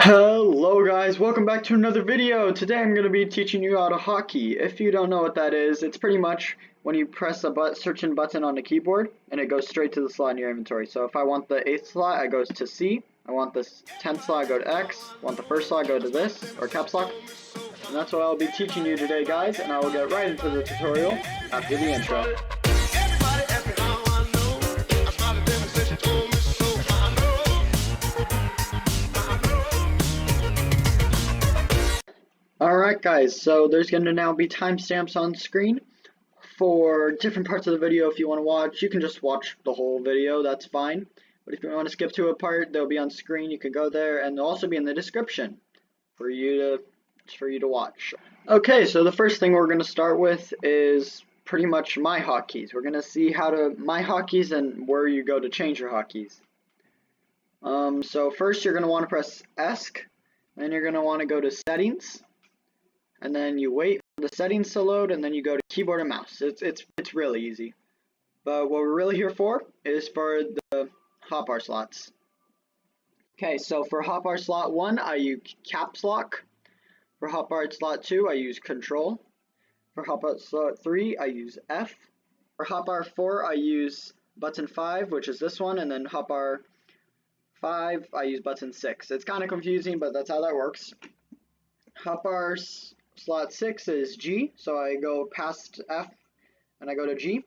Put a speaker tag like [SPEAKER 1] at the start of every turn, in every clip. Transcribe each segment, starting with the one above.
[SPEAKER 1] Hello guys, welcome back to another video. Today I'm going to be teaching you how to hotkey. If you don't know what that is, it's pretty much when you press a certain button on the keyboard and it goes straight to the slot in your inventory. So if I want the 8th slot, I go to C. I want the 10th slot, I go to X. I want the 1st slot, I go to this, or caps lock. And that's what I'll be teaching you today guys, and I will get right into the tutorial after the intro. Alright guys, so there's going to now be timestamps on screen for different parts of the video. If you want to watch, you can just watch the whole video, that's fine. But if you want to skip to a part, they'll be on screen, you can go there, and they'll also be in the description for you to watch. Okay, so the first thing we're going to start with is pretty much my hotkeys. We're going to see how to my hotkeys and where you go to change your hotkeys. So first you're going to want to press ESC, then you're going to want to go to settings. And then you wait for the settings to load, and then you go to keyboard and mouse. It's really easy. But what we're really here for is for the hotbar slots. Okay, so for hotbar slot 1, I use caps lock. For hotbar slot 2, I use control. For hotbar slot 3, I use F. For hotbar 4, I use button 5, which is this one, and then hotbar 5, I use button 6. It's kind of confusing, but that's how that works. Hotbar slot 6 is G, so I go past F and I go to G.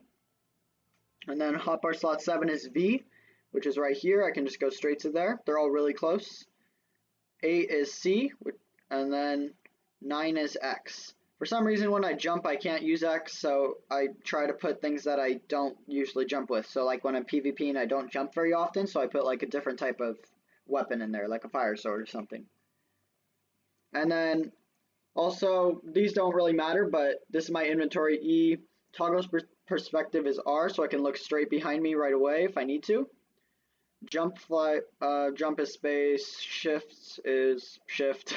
[SPEAKER 1] And then hotbar slot 7 is V, which is right here. I can just go straight to there. They're all really close. 8 is C, and then 9 is X. For some reason when I jump I can't use X, so I try to put things that I don't usually jump with. So like when I'm PvPing I don't jump very often, so I put like a different type of weapon in there, like a fire sword or something. And then also, these don't really matter, but this is my inventory E. Toggle's perspective is R, so I can look straight behind me right away if I need to. Jump is space, shift is shift.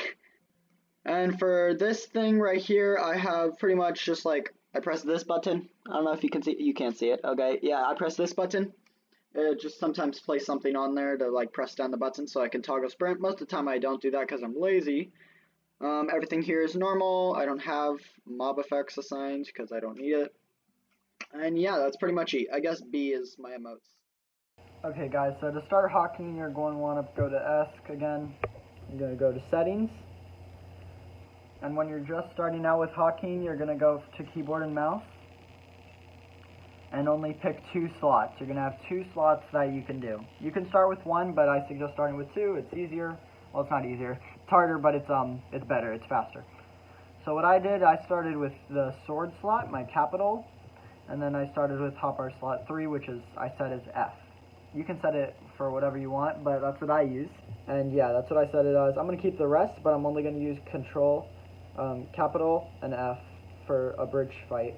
[SPEAKER 1] And for this thing right here, I have pretty much just like, I press this button. I don't know if you can see it. You can't see it. Okay, yeah, I press this button. It just sometimes place something on there to like press down the button so I can toggle sprint. Most of the time I don't do that because I'm lazy. Everything here is normal. I don't have mob effects assigned because I don't need it. And yeah, that's pretty much it. I guess B is my emotes.
[SPEAKER 2] Okay guys, so to start hotkeying, you're going to want to go to ESC again. You're going to go to settings. And when you're just starting out with hotkeying, you're going to go to keyboard and mouse. And only pick 2 slots. You're going to have 2 slots that you can do. You can start with 1, but I suggest starting with 2. It's easier. Well, it's not easier. It's harder, but it's better. It's faster. So what I did, I started with the sword slot, my capital, and then I started with hotbar slot 3, which is I set as F. You can set it for whatever you want, but that's what I use. And yeah, that's what I set it as. I'm going to keep the rest, but I'm only going to use control, capital, and F for a bridge fight.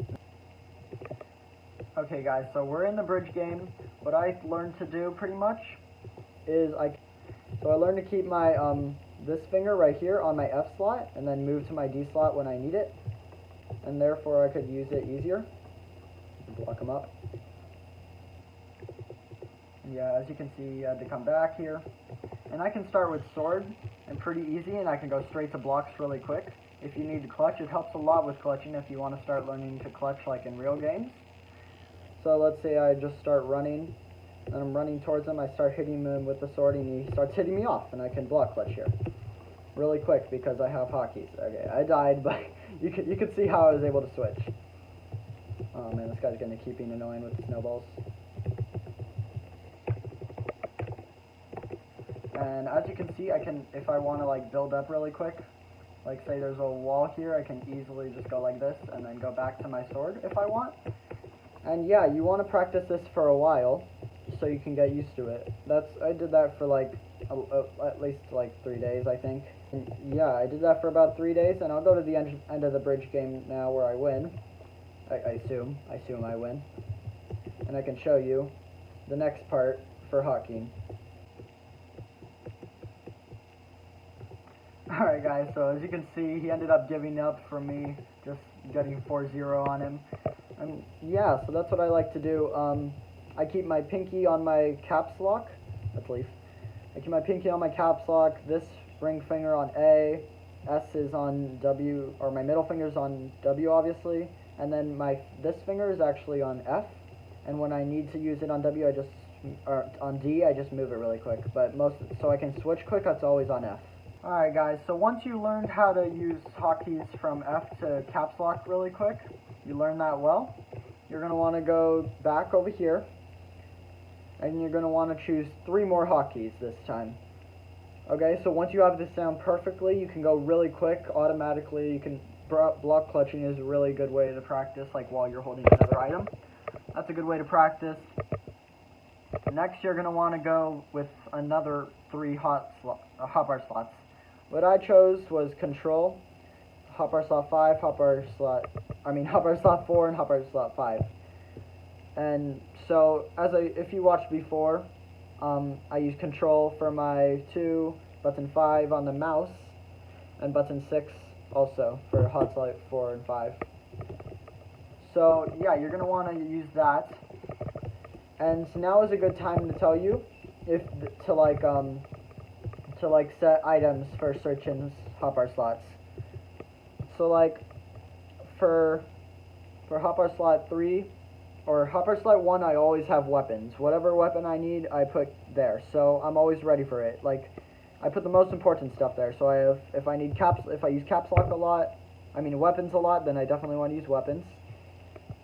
[SPEAKER 2] Okay guys, so we're in the bridge game. What I learned to do pretty much is I learned to keep my this finger right here on my F slot and then move to my D slot when I need it, and therefore I could use it easier. Block them up. And yeah, as you can see, I had to come back here. And I can start with sword and pretty easy, and I can go straight to blocks really quick. If you need to clutch, it helps a lot with clutching if you want to start learning to clutch like in real games. So let's say I just start running, and I'm running towards him, I start hitting him with the sword, and he starts hitting me off, and I can block clutch here. Really quick, because I have hotkeys. Okay, I died, but you could see how I was able to switch. Oh man, this guy's gonna keep being annoying with the snowballs. And as you can see, I can, if I want to like build up really quick, like say there's a wall here, I can easily just go like this, and then go back to my sword if I want. And yeah, you want to practice this for a while, so you can get used to it. I did that for like at least like 3 days, I think. And yeah, I did that for about 3 days, and I'll go to the end of the bridge game now where I win. I assume I win. And I can show you the next part for hotkeying. Alright guys, so as you can see, he ended up giving up for me, just getting 4-0 on him. And yeah, so that's what I like to do. I keep my pinky on my caps lock. That's leaf. I keep my pinky on my caps lock. This ring finger on A, S is on W, or my middle finger is on W, obviously, and then this finger is actually on F, and when I need to use it on W, or on D, I just move it really quick, but so I can switch quick, that's always on F. Alright guys, so once you learned how to use hotkeys from F to caps lock really quick, you learned that well, you're going to want to go back over here, and you're going to want to choose 3 more hotkeys this time. Okay, so once you have this down perfectly, you can go really quick, automatically. You can, block clutching is a really good way to practice, like while you're holding another item. That's a good way to practice. Next, you're going to want to go with another 3 hotbar slots. What I chose was control, hotbar slot 5, hotbar slot 4, and hotbar slot 5. And so, if you watched before, I use control for my 2, button 5 on the mouse, and button 6 also for hot slot 4 and 5. So yeah, you're gonna want to use that. And so now is a good time to tell you to set items for search in hotbar slots. So like for hotbar slot 3 or hotbar slot 1, I always have weapons. Whatever weapon I need, I put there. So I'm always ready for it. Like I put the most important stuff there. So if I use caps lock a lot, weapons a lot, then I definitely want to use weapons.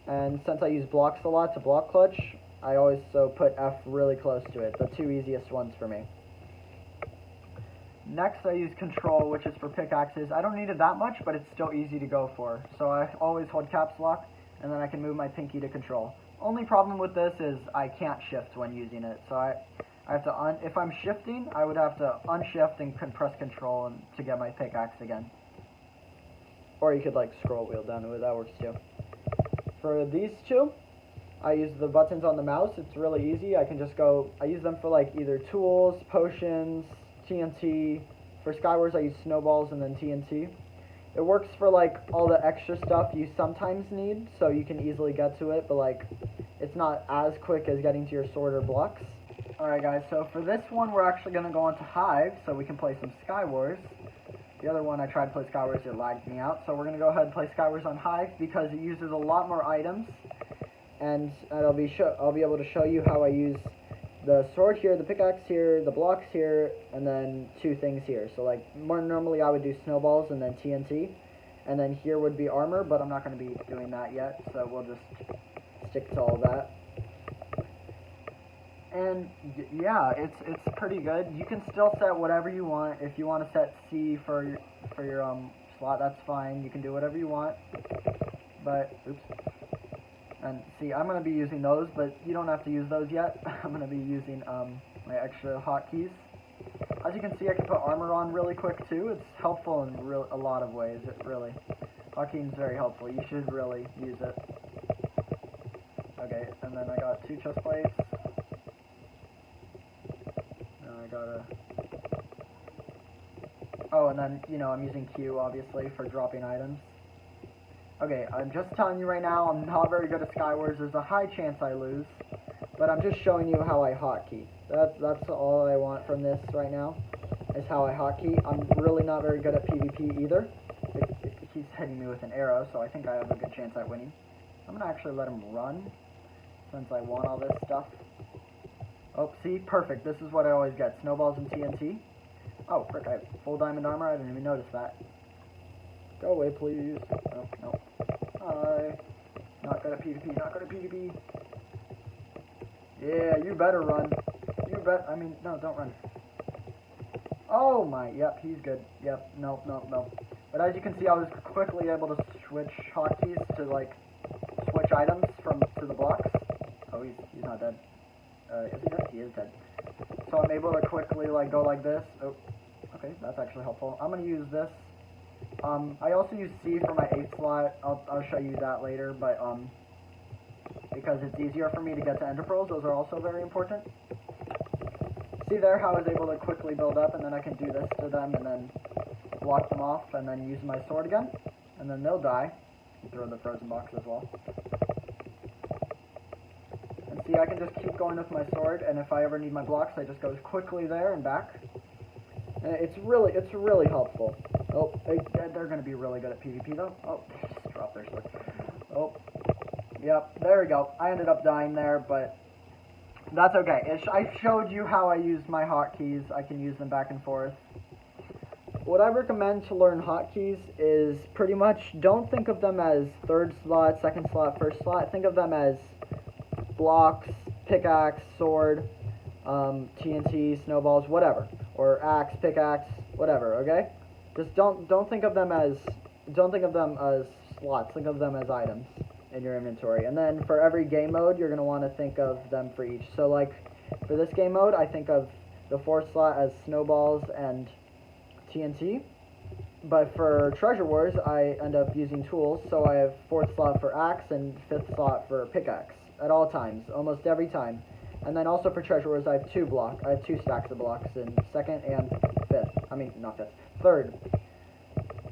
[SPEAKER 2] And since I use blocks a lot to block clutch, I always put F really close to it, the 2 easiest ones for me. Next I use control, which is for pickaxes. I don't need it that much, but it's still easy to go for. So I always hold caps lock, and then I can move my pinky to control. Only problem with this is I can't shift when using it. So I have to, if I'm shifting, I would have to unshift and press control to get my pickaxe again. Or you could like scroll wheel down to it, that works too. For these 2, I use the buttons on the mouse. It's really easy. I use them for like either tools, potions, TNT. For skywars I use snowballs and then TNT. It works for like all the extra stuff you sometimes need, so you can easily get to it, but like it's not as quick as getting to your sword or blocks. Alright guys, so for this one we're actually going to go into Hive so we can play some Skywars. The other one I tried to play Skywars, it lagged me out, so we're going to go ahead and play Skywars on Hive because it uses a lot more items, and I'll be able to show you how I use the sword here, the pickaxe here, the blocks here, and then 2 things here. So like more normally I would do snowballs and then TNT, and then here would be armor, but I'm not going to be doing that yet, so we'll just stick to all that. And yeah, it's pretty good. You can still set whatever you want. If you want to set C for your slot, that's fine. You can do whatever you want. But oops. And see, I'm going to be using those, but you don't have to use those yet. I'm going to be using my extra hotkeys. As you can see, I can put armor on really quick too. It's helpful in a lot of ways. Hotkeying is very helpful. You should really use it. Okay, and then I got 2 chest plates. Oh, and then, I'm using Q, obviously, for dropping items. Okay, I'm just telling you right now, I'm not very good at Skywars. There's a high chance I lose, but I'm just showing you how I hotkey. That's all I want from this right now, is how I hotkey. I'm really not very good at PvP either. It keeps hitting me with an arrow, so I think I have a good chance at winning. I'm going to actually let him run, since I want all this stuff. Oh, see? Perfect. This is what I always get. Snowballs and TNT. Oh, frick, I have full diamond armor. I didn't even notice that. Go away, please. Oh, no. Hi. Not good at PvP. Not good at PvP. Yeah, you better run. No, don't run. Oh, my. Yep, he's good. Yep. Nope. But as you can see, I was quickly able to switch hotkeys to, like, switch items to the blocks. Oh, he's not dead. Is he dead? He is dead. So I'm able to quickly go like this. Oh, okay, that's actually helpful. I'm gonna use this. I also use C for my 8th slot. I'll show you that later, but because it's easier for me to get to ender pearls. Those are also very important. See there how I was able to quickly build up, and then I can do this to them, and then block them off, and then use my sword again, and then they'll die. Throw the frozen box as well. See, I can just keep going with my sword, and if I ever need my blocks, I just go quickly there and back. It's really helpful. Oh, they're going to be really good at PvP though. Oh, they just dropped their sword. Oh, yep, there we go. I ended up dying there, but that's okay. I showed you how I use my hotkeys. I can use them back and forth. What I recommend to learn hotkeys is pretty much don't think of them as third slot, second slot, first slot. Think of them as blocks, pickaxe, sword, TNT, snowballs, whatever, or axe, pickaxe, whatever. Okay, just don't think of them as slots. Think of them as items in your inventory. And then for every game mode, you're gonna want to think of them for each. So like for this game mode, I think of the fourth slot as snowballs and TNT. But for Treasure Wars, I end up using tools, so I have fourth slot for axe and fifth slot for pickaxe at all times, almost every time. And then also for Treasure Wars, I have two stacks of blocks in second and fifth. I mean, not fifth, third.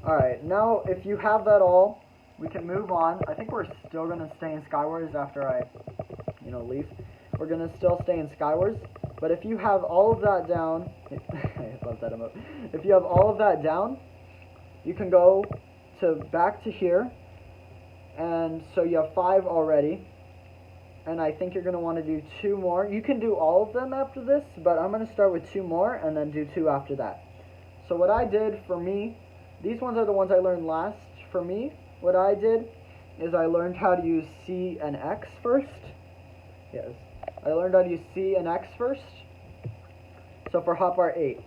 [SPEAKER 2] Alright, now if you have that all, we can move on. I think we're still going to stay in Skywars after I, leave. We're going to still stay in Skywars. But if you have all of that down, I love that emote. If you have all of that down, you can go back to here. And so you have 5 already. And I think you're going to want to do 2 more. You can do all of them after this, but I'm going to start with 2 more and then do 2 after that. So what I did for me, these ones are the ones I learned last. For me, what I did is I learned how to use C and X first. Yes, I learned how to use C and X first. So for hotbar 8.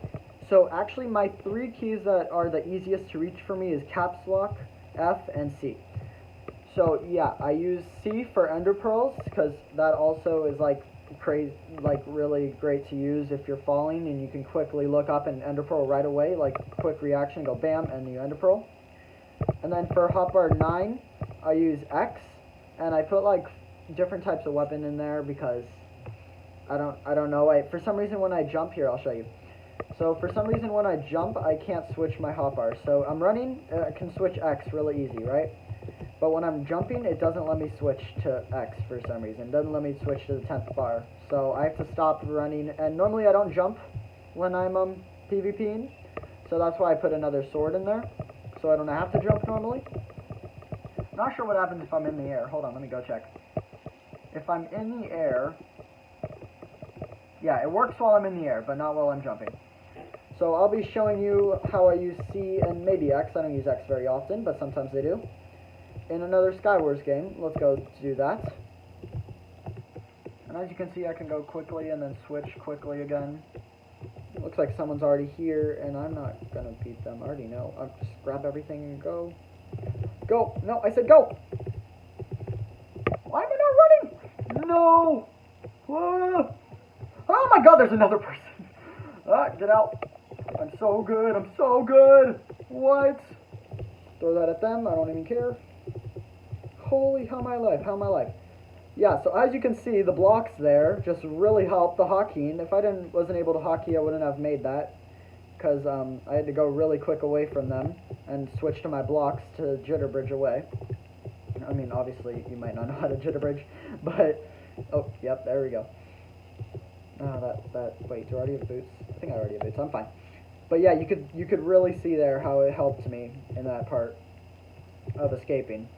[SPEAKER 2] So actually my 3 keys that are the easiest to reach for me is caps lock, F, and C. So yeah, I use C for ender pearls because that also is like really great to use if you're falling and you can quickly look up and ender pearl right away, like quick reaction, go bam, and you ender pearl. And then for hotbar 9, I use X, and I put like different types of weapon in there because I don't know. For some reason when I jump here, I'll show you. So for some reason when I jump, I can't switch my hotbar. So I'm running, I can switch X really easy, right? But when I'm jumping, it doesn't let me switch to X for some reason. It doesn't let me switch to the 10th bar. So I have to stop running. And normally I don't jump when I'm PvPing. So that's why I put another sword in there. So I don't have to jump normally. Not sure what happens if I'm in the air. Hold on, let me go check. If I'm in the air... Yeah, it works while I'm in the air, but not while I'm jumping. So I'll be showing you how I use C and maybe X. I don't use X very often, but sometimes I do. In another Skywars game. Let's go do that. And as you can see, I can go quickly and then switch quickly again. It looks like someone's already here, and I'm not gonna beat them. I already know. I'll just grab everything and go. Go! No, I said go! Why am I not running? No! Whoa! Oh my god, there's another person! Ah, get out. I'm so good, I'm so good! What? Throw that at them, I don't even care. Holy, how am I alive? How am I alive? Yeah, so as you can see, the blocks there just really help the hotkeying. If I wasn't able to hotkey, I wouldn't have made that. Because I had to go really quick away from them and switch to my blocks to jitterbridge away. I mean, obviously, you might not know how to jitterbridge, but... Oh, yep, there we go. Wait, do I already have boots? I think I already have boots, I'm fine. But yeah, you could really see there how it helped me in that part of escaping.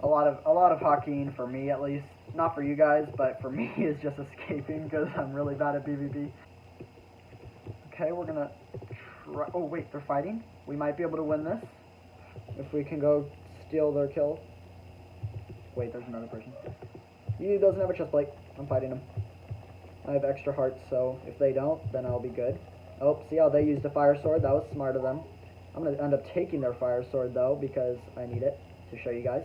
[SPEAKER 2] A lot of hotkeying for me, at least. Not for you guys, but for me is just escaping because I'm really bad at PvP. Okay, we're gonna try... Oh, wait, they're fighting? We might be able to win this if we can go steal their kill. Wait, there's another person. He doesn't have a chest plate. I'm fighting him. I have extra hearts, so if they don't, then I'll be good. Oh, see how they used a fire sword? That was smart of them. I'm going to end up taking their fire sword, though, because I need it to show you guys.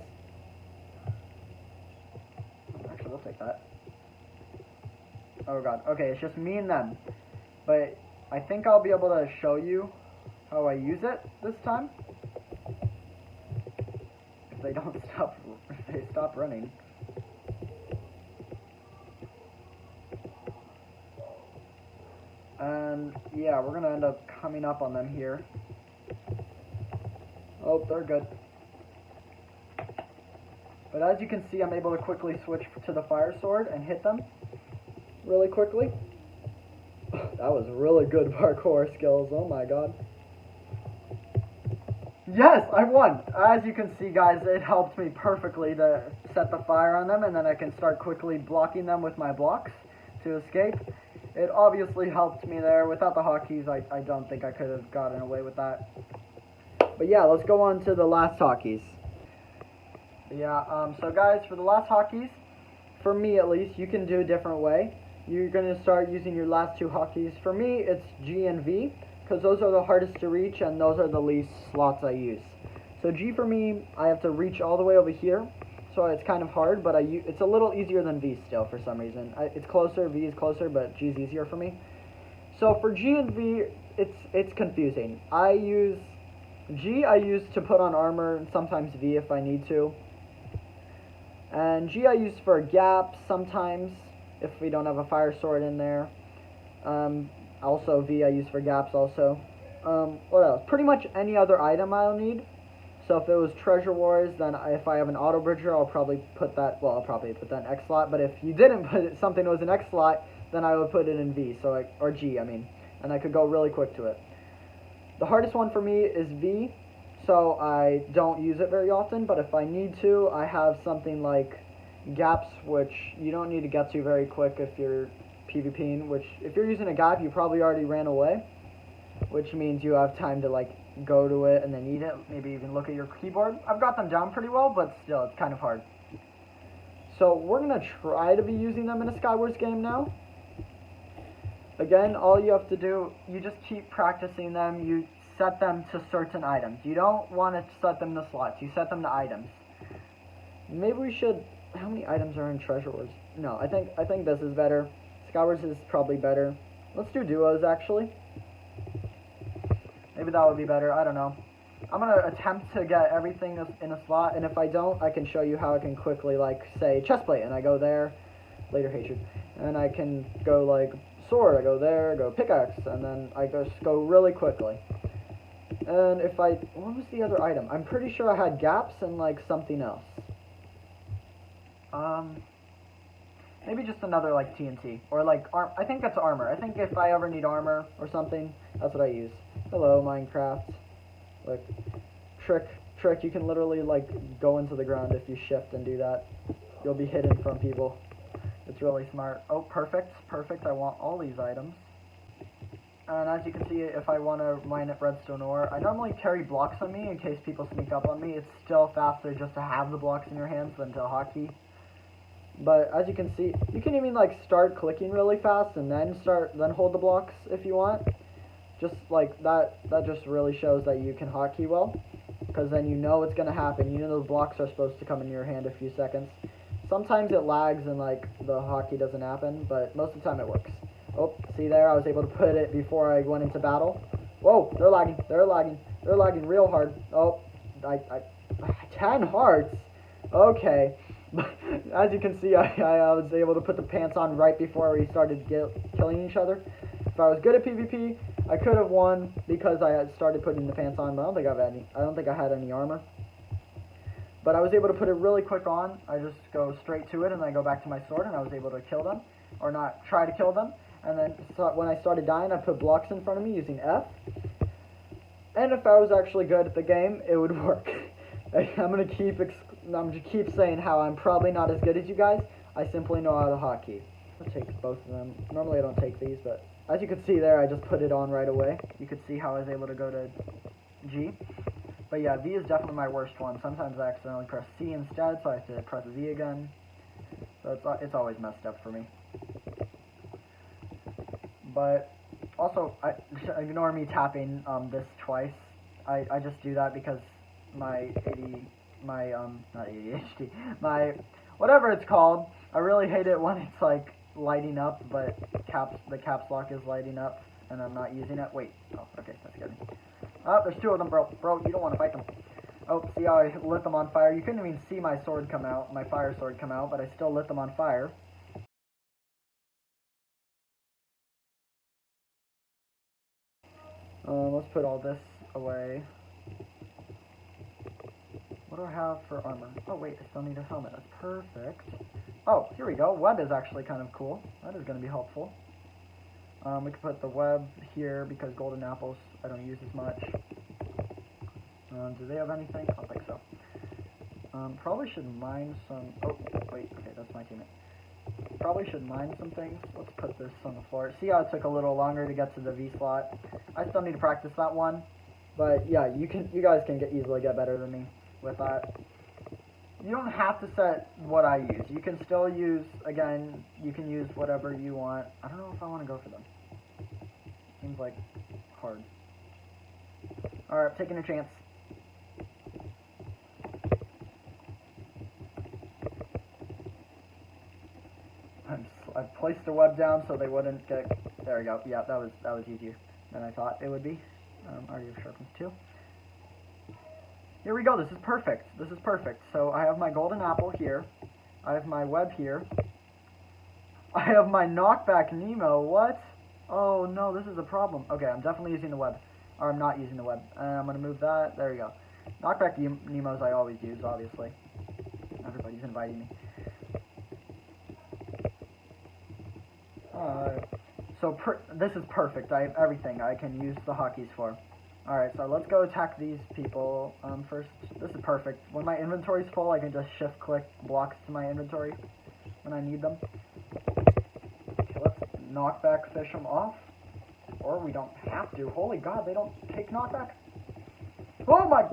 [SPEAKER 2] Actually, we'll take that. Oh, God. Okay, it's just me and them. But I think I'll be able to show you how I use it this time. If they don't stop, if they stop running. And yeah, we're gonna end up coming up on them here. Oh, they're good. But as you can see, I'm able to quickly switch to the fire sword and hit them really quickly. That was really good parkour skills. Oh my god. Yes, I won! As you can see, guys, it helped me perfectly to set the fire on them, and then I can start quickly blocking them with my blocks to escape. It obviously helped me there. Without the hotkeys, I don't think I could have gotten away with that. But yeah, let's go on to the last hotkeys. Yeah, so guys, for the last hotkeys, for me at least, you can do a different way. You're going to start using your last two hotkeys. For me, it's G and V, because those are the hardest to reach, and those are the least slots I use. So G for me, I have to reach all the way over here, so it's kind of hard, but it's a little easier than V still for some reason. It's closer, V is closer, but G is easier for me. So for G and V, it's confusing. G I use to put on armor, and sometimes V if I need to. And G I use for gaps sometimes, if we don't have a fire sword in there. Also V I use for gaps also. What else? Pretty much any other item I'll need. So if it was Treasure Wars, then if I have an auto bridger, I'll probably put that, well, I'll probably put that in X slot. But if you didn't put it, something that was in X slot, then I would put it in V, or G, I mean. And I could go really quick to it. The hardest one for me is V, so I don't use it very often, but if I need to, I have something like gaps, which you don't need to get to very quick if you're PvPing, which if you're using a gap, you probably already ran away, which means you have time to like go to it and then eat it, maybe even look at your keyboard. I've got them down pretty well, but still, it's kind of hard. So we're going to try to be using them in a Skywars game now. Again, all you have to do, you just keep practicing them. You set them to certain items. You don't want to set them to slots. You set them to items. Maybe we should... How many items are in Treasure Wars? No, I think this is better. Skywars is probably better. Let's do duos, actually. Maybe that would be better. I don't know. I'm going to attempt to get everything in a slot, and if I don't, I can show you how I can quickly, like, say, chestplate, and I go there. Later, hatred. And I can go, like... sword, I go there, go pickaxe, and then I just go really quickly. And if what was the other item? I'm pretty sure I had gaps and like something else. Maybe just another like TNT, or like I think that's armor. I think if I ever need armor or something, that's what I use. Hello, Minecraft. Like, trick, you can literally like go into the ground if you shift and do that. You'll be hidden from people. It's really smart. Oh, perfect. I want all these items. And as you can see, if I want to mine at redstone ore, I normally carry blocks on me in case people sneak up on me. It's still faster just to have the blocks in your hands than to hotkey. But as you can see, you can even like start clicking really fast and then hold the blocks if you want. Just like that just really shows that you can hotkey well, because then you know it's going to happen. You know those blocks are supposed to come in your hand in a few seconds. Sometimes it lags and like the hotkey doesn't happen, but most of the time it works. Oh, see there, I was able to put it before I went into battle. Whoa, they're lagging real hard. Oh, 10 hearts. Okay, as you can see, I was able to put the pants on right before we started killing each other. If I was good at PvP, I could have won because I had started putting the pants on, but I don't think I had any armor. But I was able to put it really quick on. I just go straight to it, and then I go back to my sword, and I was able to kill them. Or not, try to kill them. And then when I started dying, I put blocks in front of me using F. And if I was actually good at the game, it would work. I'm gonna keep saying how I'm probably not as good as you guys. I simply know how to hotkey. I'll take both of them. Normally I don't take these, but as you can see there, I just put it on right away. You could see how I was able to go to G. But yeah, V is definitely my worst one. Sometimes I accidentally press C instead, so I have to press V again. So it's always messed up for me. But also, ignore me tapping this twice. I just do that because my whatever it's called, I really hate it when it's like lighting up, but the caps lock is lighting up and I'm not using it. Wait, oh, okay, that's good. Oh, there's two of them, bro. Bro, you don't want to fight them. Oh, see how I lit them on fire? You couldn't even see my sword come out, my fire sword come out, but I still lit them on fire. Let's put all this away. What do I have for armor? Oh, wait, I still need a helmet. That's perfect. Oh, here we go. Web is actually kind of cool. That is going to be helpful. We can put the web here because golden apples I don't use as much. Do they have anything? I don't think so. Probably should mine some... Oh, wait, okay, that's my teammate. Probably should mine some things. Let's put this on the floor. See how it took a little longer to get to the V slot? I still need to practice that one. But yeah, you guys can easily get better than me with that. You don't have to set what I use. You can still use, again, you can use whatever you want. I don't know if I want to go for them. Seems like hard. Alright, taking a chance. I've placed the web down so they wouldn't get... There we go. Yeah, that was easier than I thought it would be. Already sharpens 2. Here we go. This is perfect. This is perfect. So I have my golden apple here. I have my web here. I have my knockback Nemo. What? Oh no, this is a problem. Okay, I'm definitely using the web. Or I'm not using the web. I'm going to move that. There we go. Knockback Nemos I always use, obviously. Everybody's inviting me. So this is perfect. I have everything I can use the hotkeys for. Alright, so let's go attack these people first. This is perfect. When my inventory's full, I can just shift-click blocks to my inventory when I need them. Okay, let's knockback fish them off. Or we don't have to. Holy god, they don't take knockback. Oh my...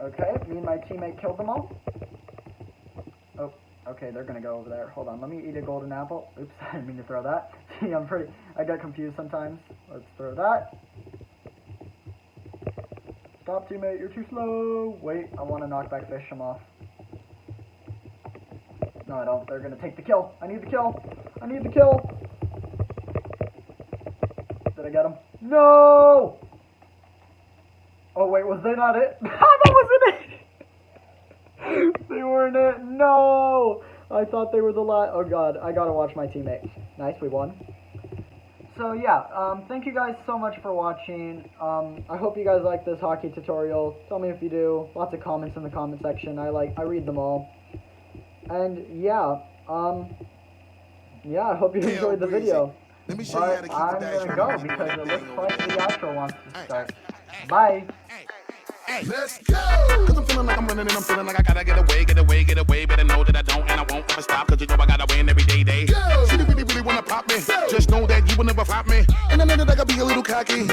[SPEAKER 2] Okay, me and my teammate killed them all. Oh, okay, they're gonna go over there. Hold on, let me eat a golden apple. Oops, I didn't mean to throw that. See, I get confused sometimes. Let's throw that. Stop, teammate, you're too slow. Wait, I want to knockback fish them off. No, I don't. They're gonna take the kill. I need the kill. I need the kill. Did I get him? No! Oh, wait, was they not it? That wasn't it! They weren't it. No! I thought they were the last. Oh god, I gotta watch my teammate. Nice, we won. So yeah, thank you guys so much for watching. I hope you guys like this hotkey tutorial. Tell me if you do. Lots of comments in the comment section. I read them all. And yeah, I hope you enjoyed the video.
[SPEAKER 3] Let me show you how to keep
[SPEAKER 2] I'm gonna go because it looks like the outro wants to start. Bye.
[SPEAKER 3] Let's go! Cause I'm feeling like I'm running and I'm feeling like I gotta get away, get away, get away. Better know that I don't and I won't ever stop. Cause you know I gotta win every day. She really wanna pop me. Just know that you will never flop me. And I know that I gotta be a little cocky.